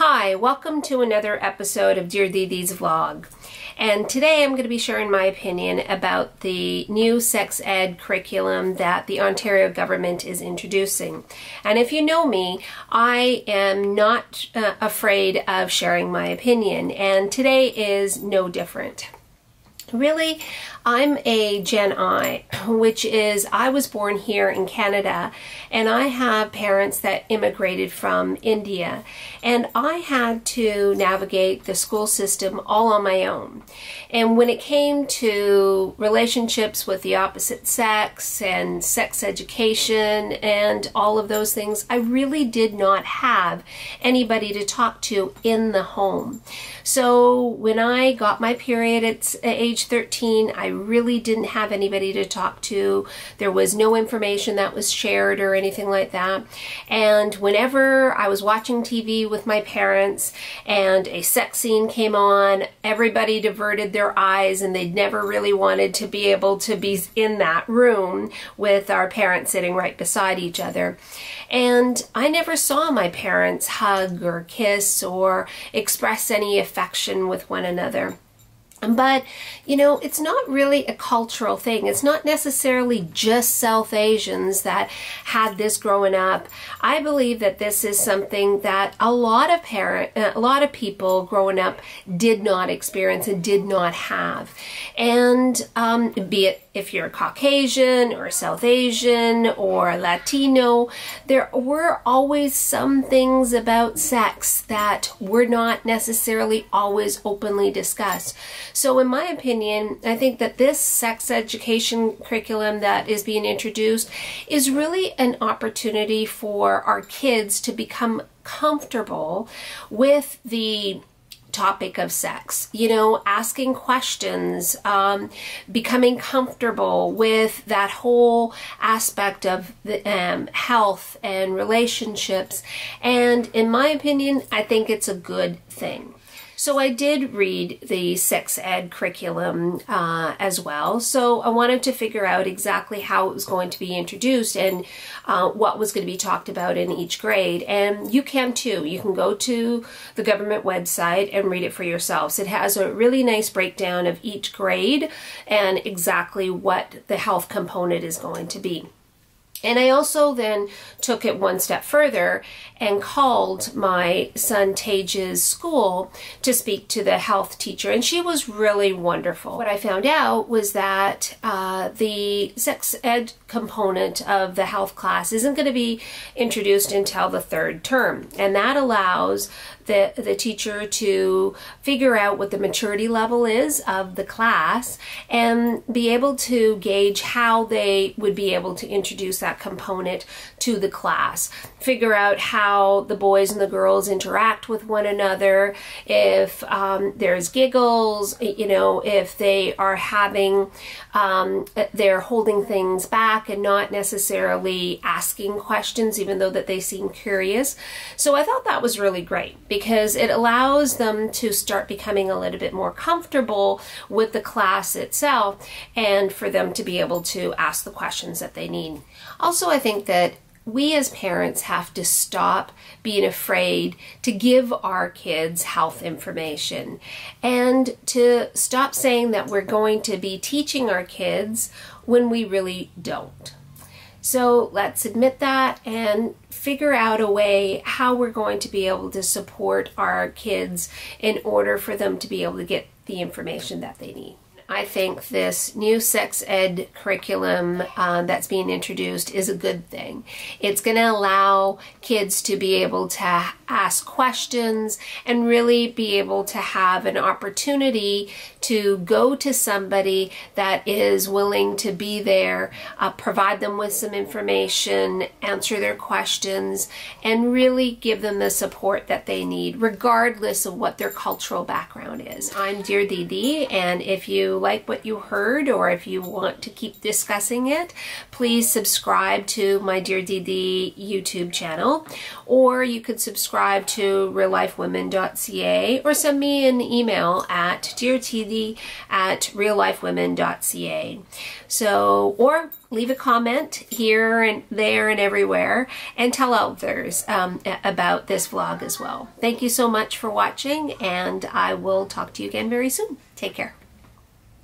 Hi, welcome to another episode of Dear Didi's Vlog. And today I'm going to be sharing my opinion about the new sex ed curriculum that the Ontario government is introducing. And if you know me, I am not afraid of sharing my opinion, and today is no different. Really, I'm a Gen I, which is I was born here in Canada, and I have parents that immigrated from India, and I had to navigate the school system all on my own. And when it came to relationships with the opposite sex and sex education and all of those things, I really did not have anybody to talk to in the home. So when I got my period at age 13, I really didn't have anybody to talk to. There was no information that was shared or anything like that. And whenever I was watching TV with my parents and a sex scene came on, everybody diverted their eyes, and they never really wanted to be able to be in that room with our parents sitting right beside each other. And I never saw my parents hug or kiss or express any affection with one another. But, you know, it's not really a cultural thing. It's not necessarily just South Asians that had this growing up. I believe that this is something that a lot of people growing up did not experience and did not have. And be it if you're Caucasian or South Asian or Latino, there were always some things about sex that were not necessarily always openly discussed. So in my opinion, I think that this sex education curriculum that is being introduced is really an opportunity for our kids to become comfortable with the topic of sex, you know, asking questions, becoming comfortable with that whole aspect of the health and relationships. And in my opinion, I think it's a good thing. So I did read the sex ed curriculum as well. So I wanted to figure out exactly how it was going to be introduced and what was going to be talked about in each grade. And you can too. You can go to the government website and read it for yourselves. It has a really nice breakdown of each grade and exactly what the health component is going to be. And I also then took it one step further and called my son Tage's school to speak to the health teacher, and she was really wonderful. What I found out was that the sex ed component of the health class isn't going to be introduced until the third term, and that allows the teacher to figure out what the maturity level is of the class and be able to gauge how they would be able to introduce that component to the class. Figure out how the boys and the girls interact with one another, if there's giggles, you know, if they are having, they're holding things back and not necessarily asking questions even though that they seem curious. So I thought that was really great, because it allows them to start becoming a little bit more comfortable with the class itself and for them to be able to ask the questions that they need. Also, I think that we as parents have to stop being afraid to give our kids health information and to stop saying that we're going to be teaching our kids when we really don't. So let's admit that and figure out a way how we're going to be able to support our kids in order for them to be able to get the information that they need. I think this new sex ed curriculum that's being introduced is a good thing. It's going to allow kids to be able to ask questions and really be able to have an opportunity to go to somebody that is willing to be there, provide them with some information, answer their questions, and really give them the support that they need, regardless of what their cultural background is. I'm Dear Didi, and if you like what you heard, or if you want to keep discussing it, please subscribe to my Dear Dee YouTube channel, or you could subscribe to reallifewomen.ca, or send me an email at deartd@reallifewomen.ca. So, or leave a comment here and there and everywhere, and tell others about this vlog as well. Thank you so much for watching, and I will talk to you again very soon. Take care.